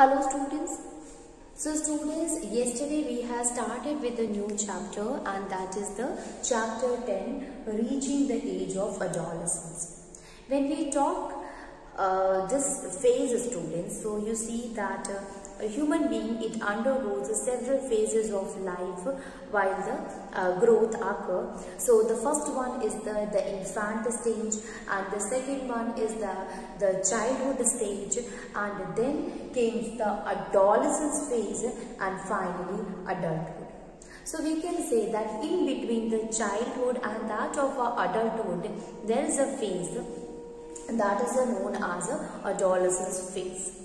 Hello students. So students, yesterday we have started with a new chapter, and that is the chapter 10, reaching the age of adolescence. When we talk this phase, students, so you see that a human being, it undergoes several phases of life while the growth occur. So the first one is the infant stage, and the second one is the childhood stage, and then came the adolescence phase, and finally adulthood. So we can say that in between the childhood and that of adulthood, there is a phase that is known as adolescence phase.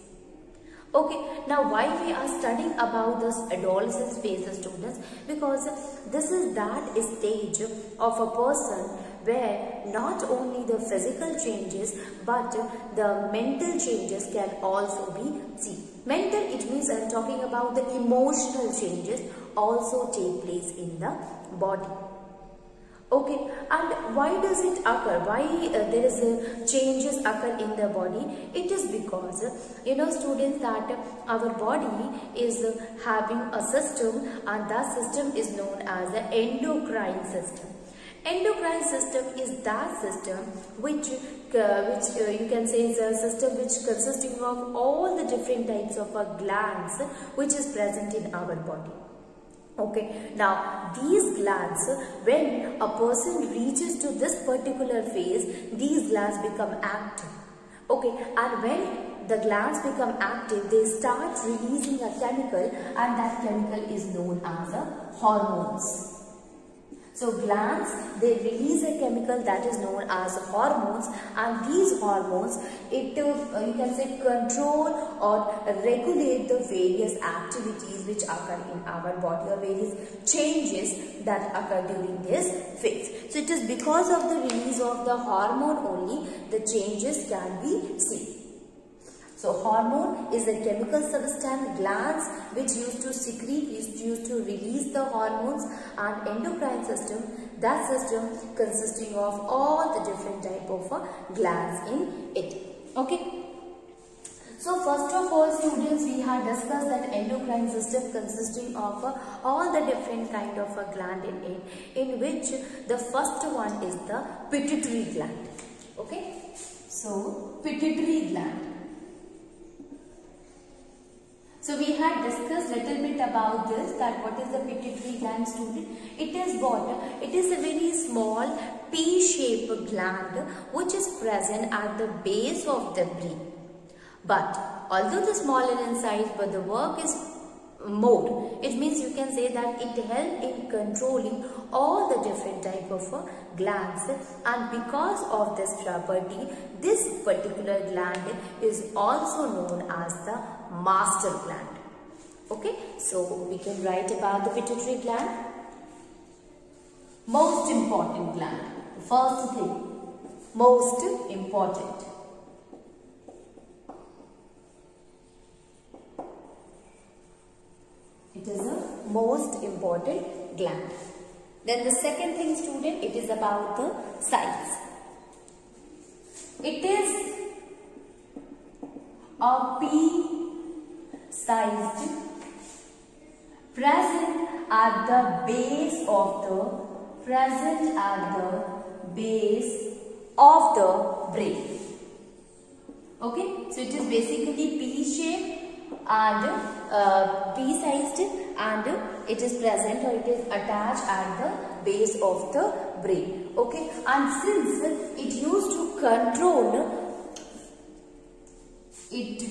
Okay, now why we are studying about this adolescence phase, students? Because this is that stage of a person where not only the physical changes but the mental changes can also be seen. Mental, it means I am talking about the emotional changes also take place in the body. Okay, and why does it occur? Why there is changes occur in the body? It is because students, that our body is having a system, and that system is known as the endocrine system. Endocrine system is that system which you can say is a system which consisting of all the different types of glands which is present in our body. Okay, now these glands, when a person reaches to this particular phase, these glands become active. Okay, and when the glands become active, they start releasing a chemical, and that chemical is known as hormones. So glands, they release a chemical that is known as hormones, and these hormones, it you can say control or regulate the various activities which occur in our body, or various changes that occur during this phase. So it is because of the release of the hormone only the changes can be seen. So hormone is a chemical substance, glands which used to secrete, used to release the hormones, and endocrine system, that system consisting of all the different type of glands in it. Okay. So first of all, students, we have discussed that endocrine system consisting of all the different kind of gland in it, in which the first one is the pituitary gland. Okay. So pituitary gland. So we had discussed little bit about this, that what is the pituitary gland, student? It is what? It is a very small pea-shaped gland which is present at the base of the brain. But although the smaller in size, but the work is more. It means you can say that it helps in controlling all the different type of glands, and because of this property, this particular gland is also known as the master gland. Okay, so we can write about the pituitary gland. Most important gland. First thing, most important. It is a most important gland. Then the second thing, student, it is about the size. It is a pea-sized, present at the base of the brain. Okay, so it is basically pea-shaped and pea-sized, and it is present, or it is attached at the base of the brain. Okay, and since it used to control, it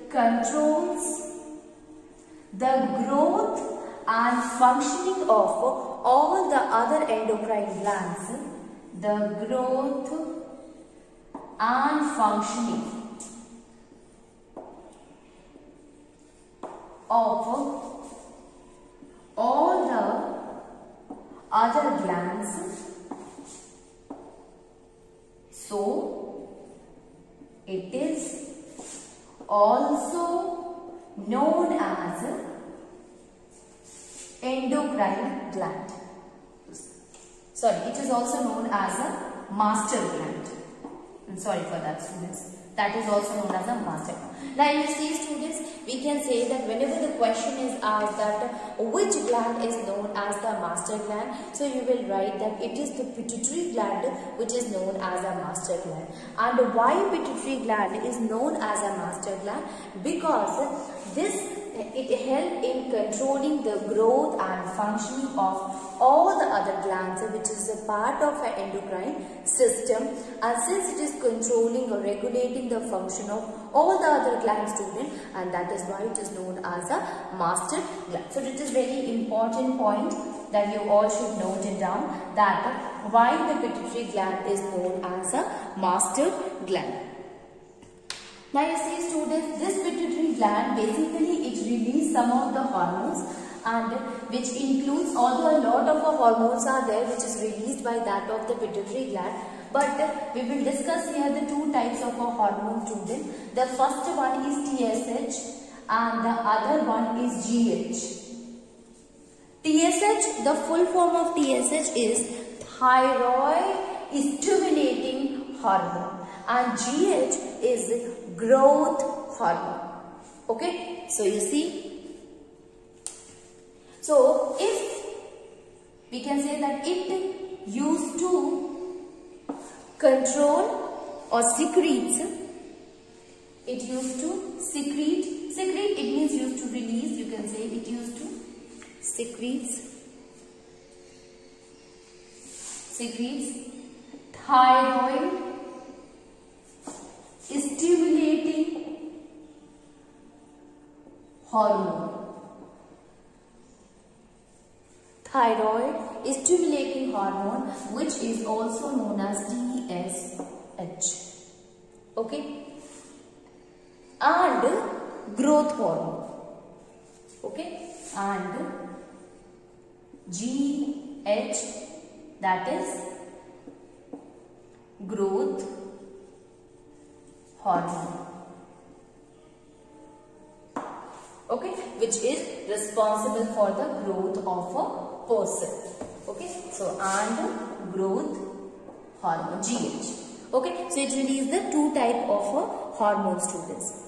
controls the growth and functioning of all the other endocrine glands, the growth and functioning of all the other glands. So it is also known as endocrine gland. it is also known as a master gland. I'm sorry for that, students. That is also known as a master gland. Now you see, students, we can say that whenever the question is asked that which gland is known as the master gland, so you will write that it is the pituitary gland which is known as a master gland. And why pituitary gland is known as a master gland? Because it helps in controlling the growth and functioning of all the other glands, which is a part of an endocrine system, and since it is controlling or regulating the function of all the other glands, student, and that is why it is known as a master gland. So it is very important point that you all should note it down, that why the pituitary gland is known as a master gland. Now you see, students, this pituitary gland basically it releases some of the hormones, and which includes, although a lot of hormones are there which is released by that of the pituitary gland, but we will discuss here the two types of hormone, student. The first one is TSH and the other one is GH. TSH, the full form of TSH is thyroid stimulating hormone, and GH is growth hormone. Okay, so you see, so if we can say that it used to control or secretes, it used to secrete, it means used to release, you can say it used to secretes thyroid stimulating hormone. Thyroid stimulating hormone, which is also known as TSH. Okay, and growth hormone. Okay, and GH, that is growth hormone. Okay, which is responsible for the growth of a person. Okay, so and growth hormone, GH. Okay, so it releases the two type of hormone, students.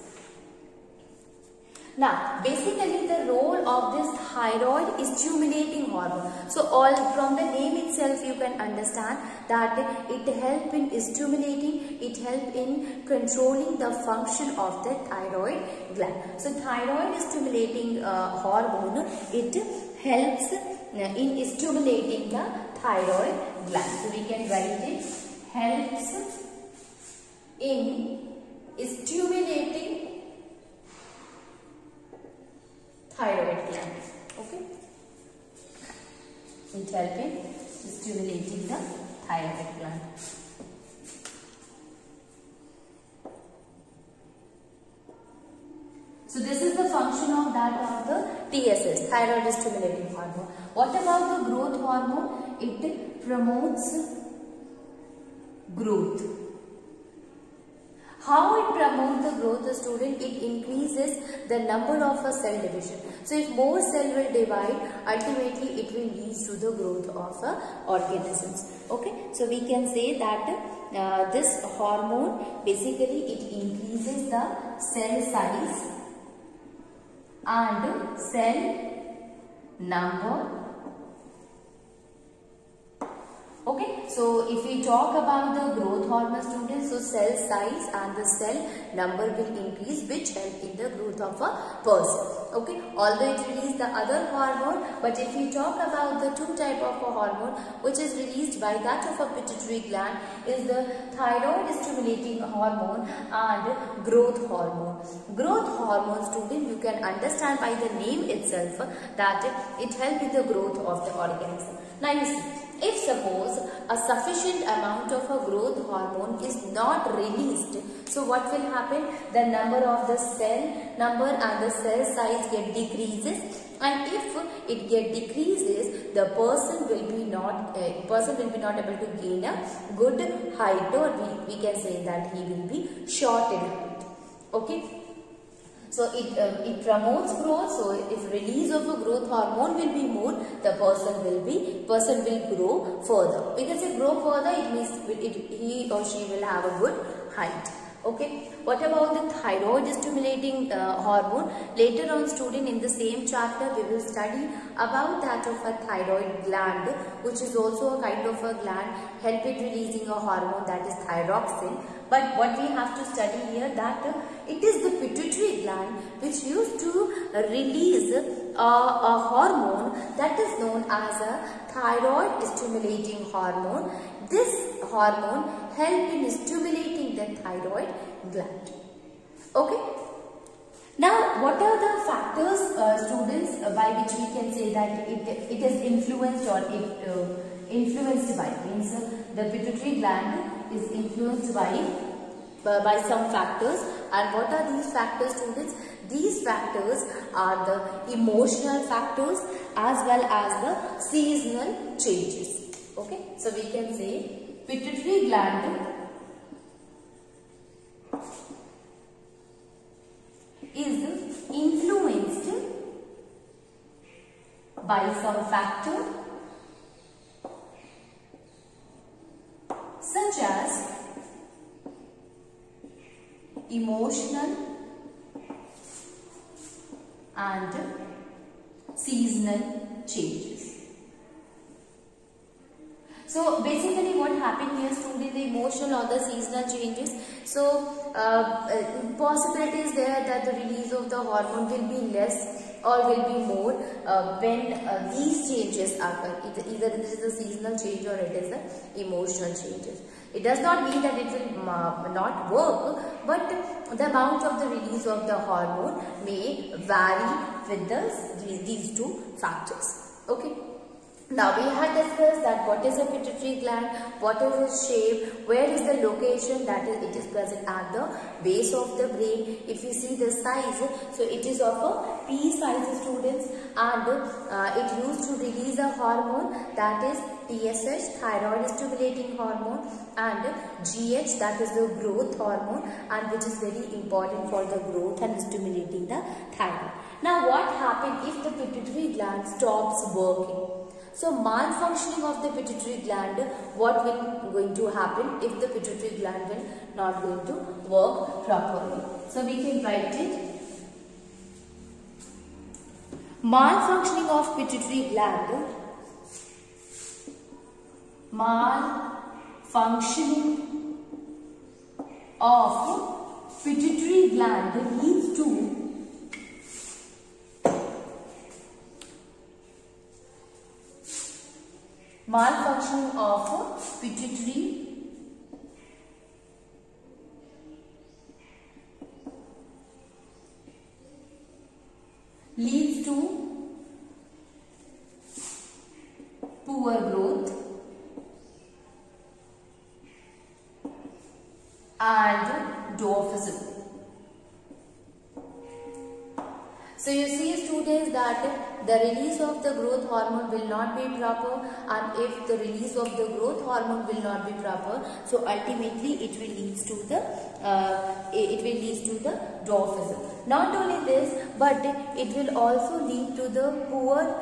Now, basically the role of this thyroid is stimulating hormone. So, all from the name itself you can understand that it helps in stimulating, it helps in controlling the function of the thyroid gland. So, thyroid stimulating hormone, it helps in stimulating the thyroid gland. So, we can write it, helps in stimulating thyroid gland. Okay, it helps in stimulating the thyroid gland. So this is the function of that of the TSH, thyroid stimulating hormone. What about the growth hormone? It promotes growth. How it promotes the growth, student? It increases the number of a cell division. So if more cell will divide, ultimately it will lead to the growth of organisms. Okay, so we can say that this hormone basically it increases the cell size and cell number. Okay, so if we talk about the growth hormone, students, so cell size and the cell number will increase, which help in the growth of a person. Okay, although it releases the other hormone, but if we talk about the two type of a hormone which is released by that of a pituitary gland is the thyroid stimulating hormone and growth hormone. Growth hormone, student, you can understand by the name itself that it helps in the growth of the organism. Now you see, if suppose a sufficient amount of a growth hormone is not released, so what will happen? The number of the cell number and the cell size get decreases, and if it get decreases, the person will be not able to gain a good height, or we can say that he will be short in height. Okay. So it promotes growth. So if release of a growth hormone will be more, the person will grow further. Because if grow further, it means he or she will have a good height. Okay. What about the thyroid stimulating hormone? Later on, student, in the same chapter we will study about that of a thyroid gland, which is also a kind of a gland, help it releasing a hormone, that is thyroxine. But what we have to study here, that it is the pituitary gland which used to release a hormone that is known as a thyroid stimulating hormone. This hormone helps in stimulating the thyroid gland. Okay. Now, what are the factors, students, by which we can say that it is influenced, or influenced by, means the pituitary gland is influenced by some factors. And what are these factors, students? These factors are the emotional factors as well as the seasonal changes. Okay, so we can say pituitary gland is influenced by some factor such as emotional and seasonal changes. So basically what happened here, student, the emotional or the seasonal changes. So possibility is there that the release of the hormone will be less or will be more when these changes occur. Either this is a seasonal change or it is the emotional changes. It does not mean that it will not work, but the amount of the release of the hormone may vary with these two factors. Okay. Now we have discussed that what is a pituitary gland, what is its shape, where is the location, that is it is present at the base of the brain. If you see the size, so it is of a pea size, students, and it used to release a hormone, that is TSH, thyroid stimulating hormone, and GH, that is the growth hormone, and which is very important for the growth and stimulating the thyroid. Now what happens if the pituitary gland stops working? So malfunctioning of the pituitary gland, what will going to happen if the pituitary gland will not going to work properly? So we can write it. Malfunctioning of pituitary gland. Malfunctioning of pituitary gland leads to malfunction of pituitary leads to poor growth and dwarfism. So you see, students, that the release of the growth hormone will not be proper, and if the release of the growth hormone will not be proper, so ultimately it will lead to the dwarfism. Not only this, but it will also lead to the poor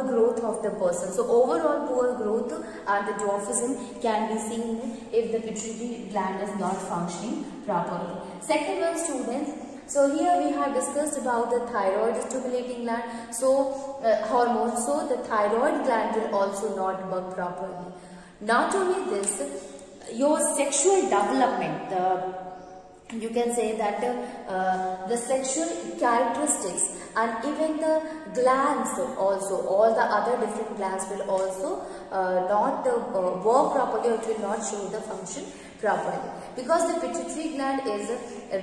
growth of the person. So overall poor growth and the dwarfism can be seen if the pituitary gland is not functioning properly. Second one, students. So here we have discussed about the thyroid stimulating gland, hormone. So the thyroid gland will also not work properly. Not only this, your sexual development, you can say that the sexual characteristics and even the glands also, all the other different glands will also not work properly, or it will not show the function properly. Because the pituitary gland is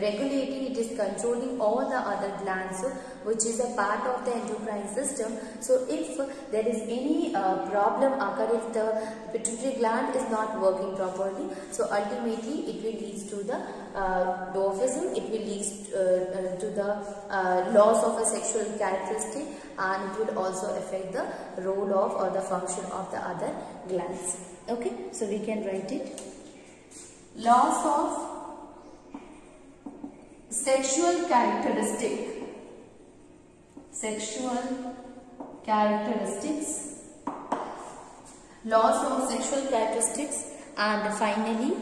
regulating, it is controlling all the other glands, which is a part of the endocrine system. So if there is any problem occur, if the pituitary gland is not working properly, so ultimately it will lead to the dwarfism, it will lead to the loss of a sexual characteristic, and it will also affect the role of or the function of the other glands. Okay, so we can write it. Loss of sexual characteristics, loss of sexual characteristics, and finally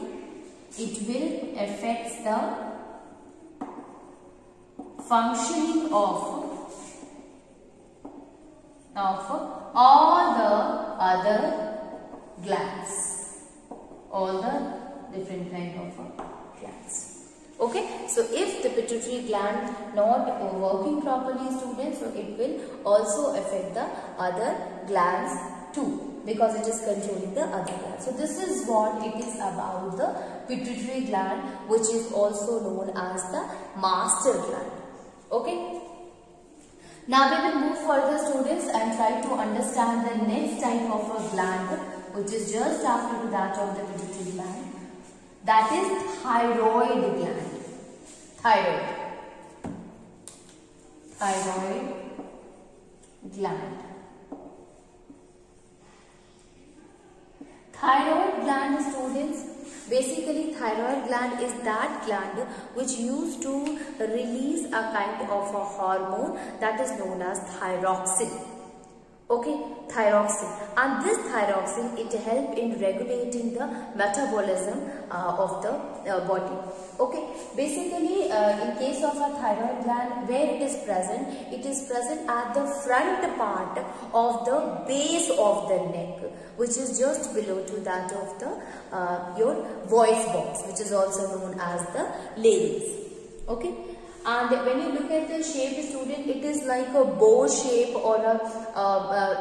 it will affect the functioning of all the other glands, all the different kind of glands. Okay, so if the pituitary gland not working properly, students, so it will also affect the other glands too, because it is controlling the other glands. So this is what it is about the pituitary gland, which is also known as the master gland. Okay. Now we will move further, students, and try to understand the next type of a gland, which is just after that of the pituitary gland. That is thyroid gland. Thyroid gland. Thyroid gland, students, basically thyroid gland is that gland which used to release a kind of a hormone that is known as thyroxine. Okay, thyroxine, and this thyroxine, it helps in regulating the metabolism of the body. Okay, basically in case of a thyroid gland, where it is present at the front part of the base of the neck, which is just below to that of the your voice box, which is also known as the larynx. Okay. And when you look at the shape, student, it is like a bow shape or a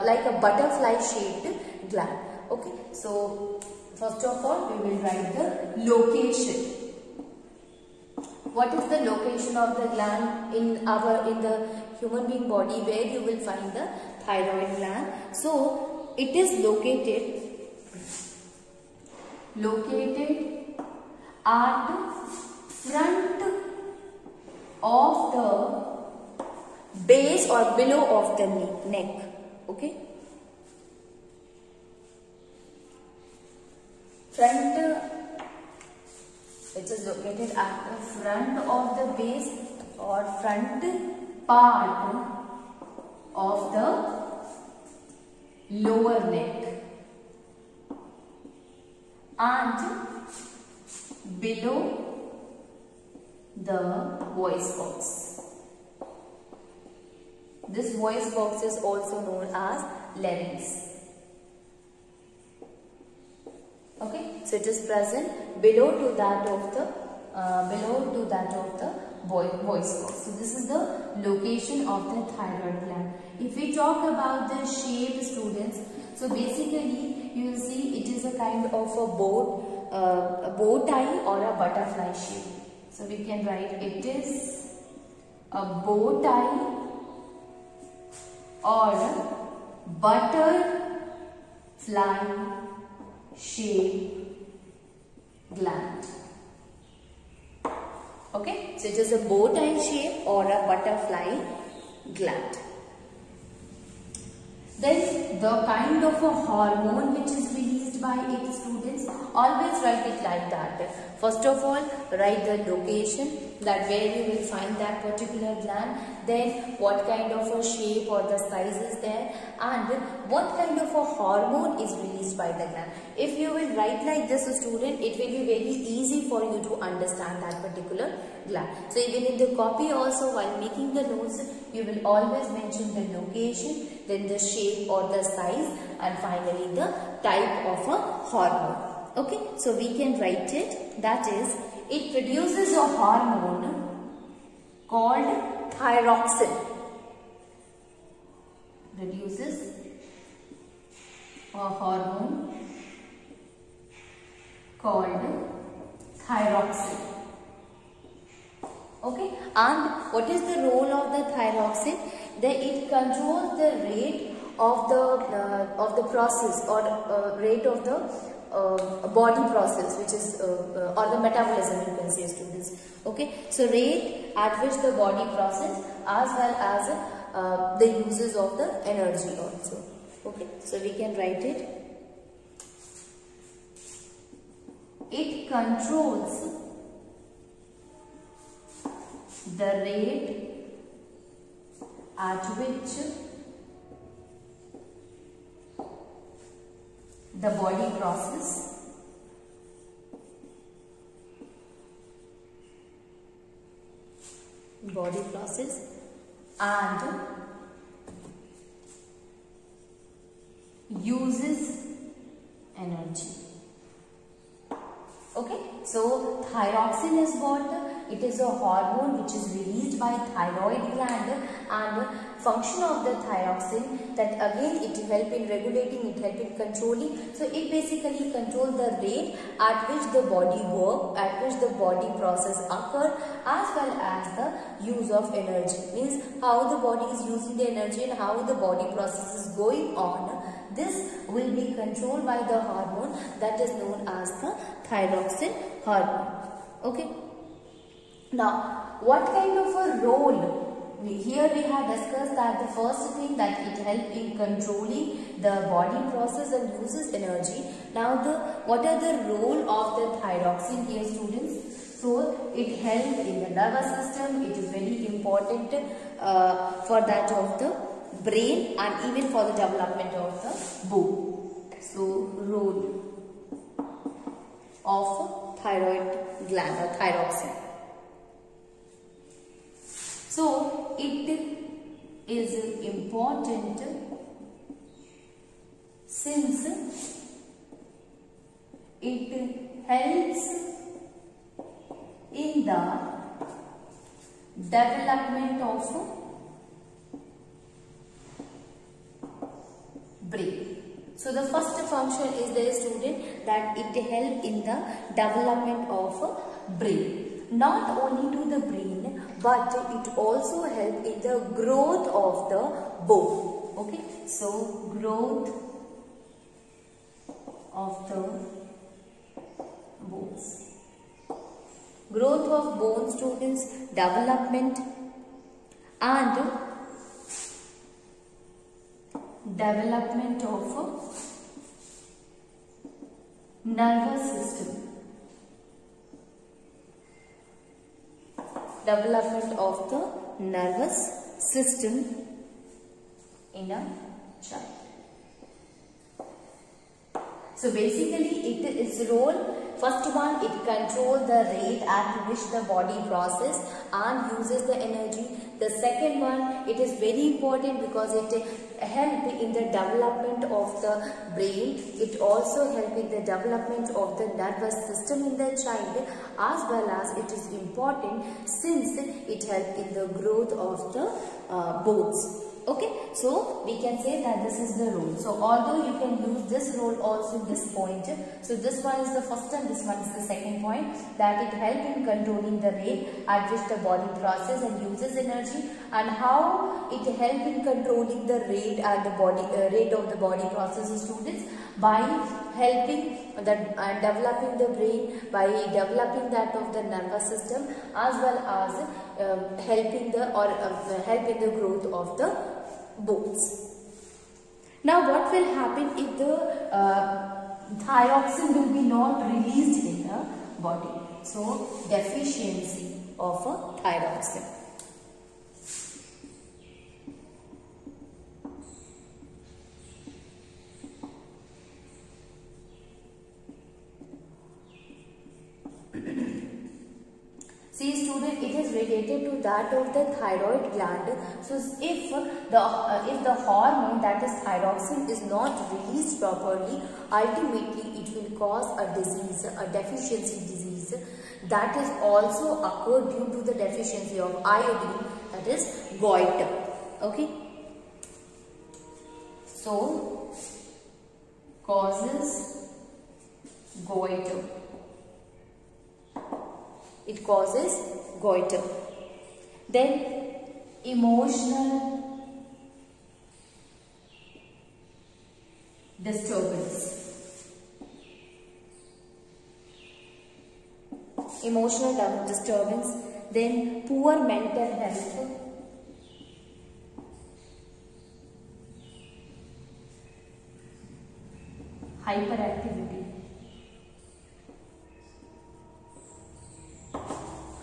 like a butterfly shaped gland. Okay, so first of all we will write the location. What is the location of the gland in the human being body, where you will find the thyroid gland? So it is located at front of the base or below of the neck. Okay, it is located at the front of the base or front part of the lower neck and below the voice box. This voice box is also known as larynx. Okay, so it is present below to that of the voice box. So this is the location of the thyroid gland. If we talk about the shape, students, so basically you will see it is a kind of a bow tie or a butterfly shape. So we can write it is a bow tie or butterfly shaped gland. Okay, so it is a bow tie shape or a butterfly gland. Then the kind of a hormone which is released by it, students, always write it like that. First of all, write the location, that where you will find that particular gland, then what kind of a shape or the size is there, and what kind of a hormone is released by the gland. If you will write like this, student, it will be very easy for you to understand that particular gland. So even in the copy also, while making the notes, you will always mention the location, then the shape or the size, and finally the type of a hormone. Okay, so we can write it, that is, it produces a hormone called thyroxine. Produces a hormone called thyroxine. Okay, and what is the role of the thyroxine? That it controls the rate of the process or rate of the body process, which is or the metabolism, you can say, students. Okay, so rate at which the body process as well as the uses of the energy also. Okay, so we can write it. It controls the rate at which the body process and uses energy. Okay, so thyroxine is what? It is a hormone which is released by thyroid gland, and function of the thyroxine, that again it help in regulating, it help in controlling. So it basically controls the rate at which the body work, at which the body process occur, as well as the use of energy. Means how the body is using the energy and how the body process is going on. This will be controlled by the hormone that is known as the thyroxine hormone. Okay. Now, what kind of a role? Here we have discussed that the first thing that it helps in controlling the body process and uses energy. Now, what are the role of the thyroxine here, students? So, it helps in the nervous system. It is very important for that of the brain and even for the development of the bone. So, role of thyroid gland or thyroxine. So, it is important since it helps in the development of brain. So, the first function is the student that it helps in the development of brain. Not only to the brain, but it also helps in the growth of the bone. Okay, so growth of the bones. Growth of bone, students, development and development of nervous system. Development of the nervous system in a child. So basically its role, first one, it controls the rate at which the body process and uses the energy. The second one, it is very important because it helps in the development of the brain. It also helps in the development of the nervous system in the child, as well as it is important since it helps in the growth of the bones. Okay, so we can say that this is the role. So although you can use this role also in this point, so this one is the first and this one is the second point, that it helps in controlling the rate at which the body process and uses energy, and how it helps in controlling the rate and the rate of the body processes, students, by helping that and developing the brain, by developing that of the nervous system, as well as helping the growth of the bones. Now, what will happen if the thyroxine will be not released in the body? So, deficiency of a thyroxine. See, student, it is related to that of the thyroid gland. So, if the hormone, that is thyroxine, is not released properly, ultimately it will cause a disease, a deficiency disease, that is also occurred due to the deficiency of iodine, that is goiter. Okay. So, causes goiter. It causes goiter. Then emotional disturbance. Emotional disturbance. Then poor mental health. Hyperactivity.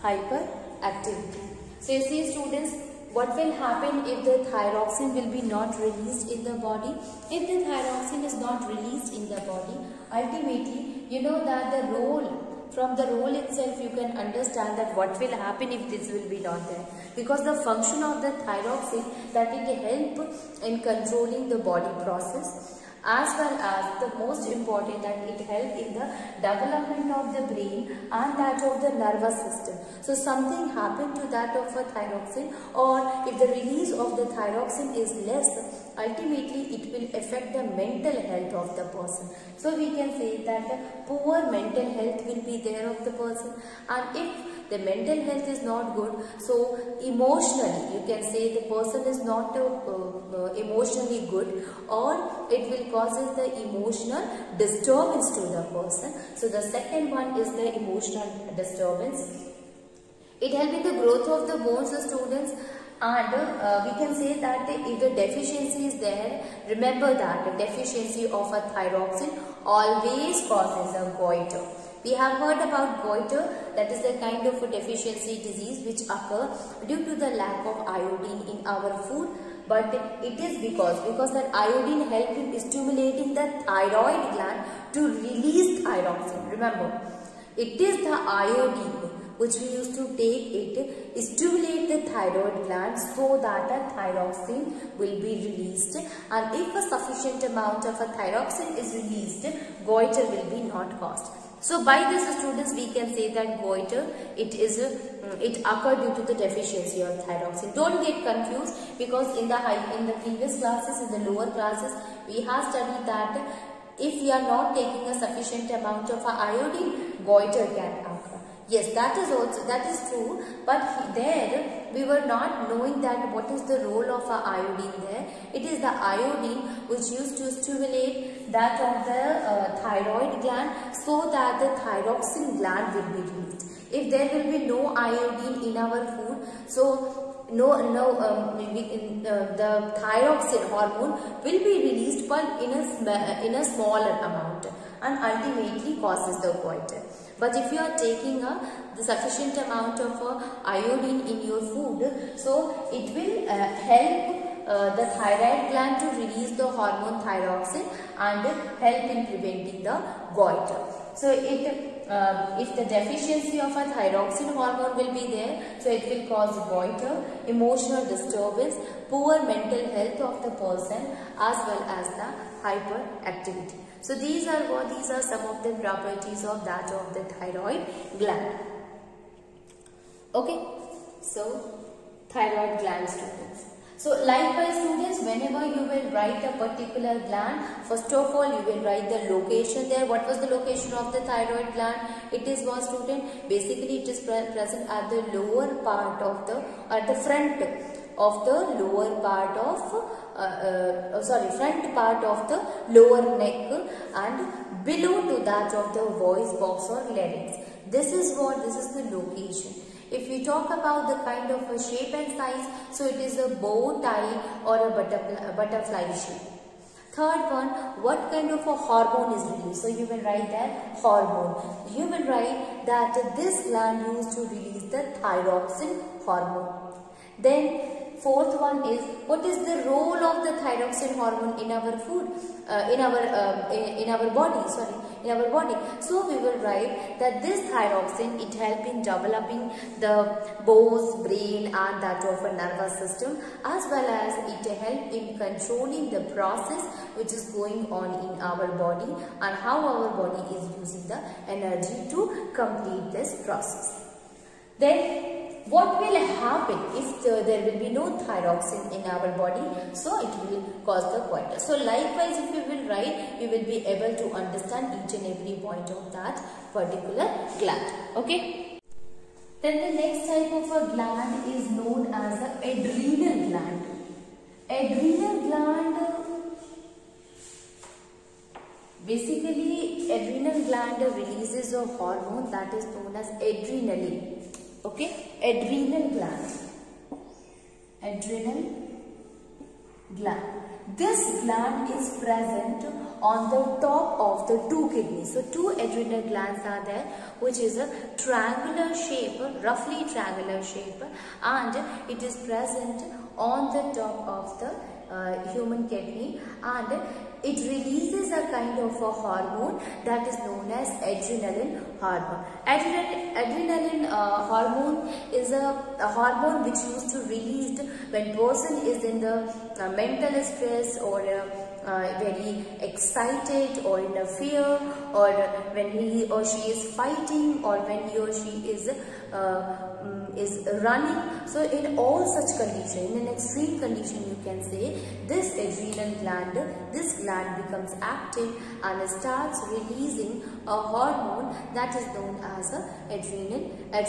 Hyperactivity. So you see students, what will happen if the thyroxine will be not released in the body? If the thyroxine is not released in the body, ultimately you know that the role, from the role itself you can understand that what will happen if this will be not there. Because the function of the thyroxine, that it help in controlling the body process, as well as the most important that it helps in the development of the brain and that of the nervous system. So something happened to that of a thyroxine, or if the release of the thyroxine is less, ultimately it will affect the mental health of the person. So we can say that poor mental health will be there of the person, and if the mental health is not good, so emotionally you can say the person is not emotionally good, or it will causes the emotional disturbance to the person. So the second one is the emotional disturbance. It helps in the growth of the bones, students. And we can say that if the deficiency is there, remember that the deficiency of a thyroxine always causes a goiter. We have heard about goiter, that is a kind of a deficiency disease which occur due to the lack of iodine in our food. But it is because that iodine helps in stimulating the thyroid gland to release thyroxine. Remember, it is the iodine which we used to take it, stimulate the thyroid gland so that a thyroxine will be released, and if a sufficient amount of a thyroxine is released, goiter will be not caused. So by this, students, we can say that goiter, it occurred due to the deficiency of thyroxine. Don't get confused, because in the previous classes, in the lower classes, we have studied that if we are not taking a sufficient amount of iodine, goiter can occur. Yes, that is true, but there we were not knowing that what is the role of iodine there. It is the iodine which used to stimulate that of the thyroid gland so that the thyroxine gland will be released. If there will be no iodine in our food, so the thyroxine hormone will be released, but in a smaller amount, and ultimately causes the goiter. But if you are taking the sufficient amount of iodine in your food, so it will help the thyroid gland to release the hormone thyroxine and help in preventing the goiter. So if the deficiency of a thyroxine hormone will be there, so it will cause goiter, emotional disturbance, poor mental health of the person, as well as the hyperactivity. So these are some of the properties of that of the thyroid gland. Okay, so thyroid gland, students. So likewise, students, whenever you will write a particular gland, first of all you will write the location there. What was the location of the thyroid gland? It is what, student? Basically it is present at the lower part of the, at the front of the lower part of front part of the lower neck and below to that of the voice box or larynx. This is the location. If we talk about the kind of a shape and size, so it is a bow tie or a butterfly shape. Third one, what kind of a hormone is released? So you will write that hormone. You will write that this gland used to release the thyroxine hormone. Then fourth one is, what is the role of the thyroxine hormone in our food, in our body. So we will write that this thyroxine, it helps in developing the bones, brain and that of a nervous system, as well as it helps in controlling the process which is going on in our body and how our body is using the energy to complete this process. Then what will happen if there will be no thyroxine in our body? So it will cause the goiter. So likewise, if you will write, you will be able to understand each and every point of that particular gland. Okay. Then the next type of a gland is known as the adrenal gland. Adrenal gland, basically adrenal gland releases a hormone that is known as adrenaline. Okay, adrenal gland. Adrenal gland. This gland is present on the top of the two kidneys. So two adrenal glands are there, which is a triangular shape, roughly triangular shape, and it is present on the top of the human kidney, and it releases a kind of a hormone that is known as adrenaline hormone. Adrenaline hormone is a hormone which used to released when person is in the mental stress or very excited or in a fear, or when he or she is fighting, or when he or she is running. So in all such condition, in an extreme condition, you can say this adrenal gland, this gland becomes active and starts releasing a hormone that is known as a adrenaline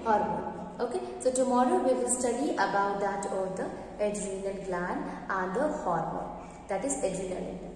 hormone. Okay, so tomorrow we will study about that, or the adrenal gland and the hormone, that is adrenaline.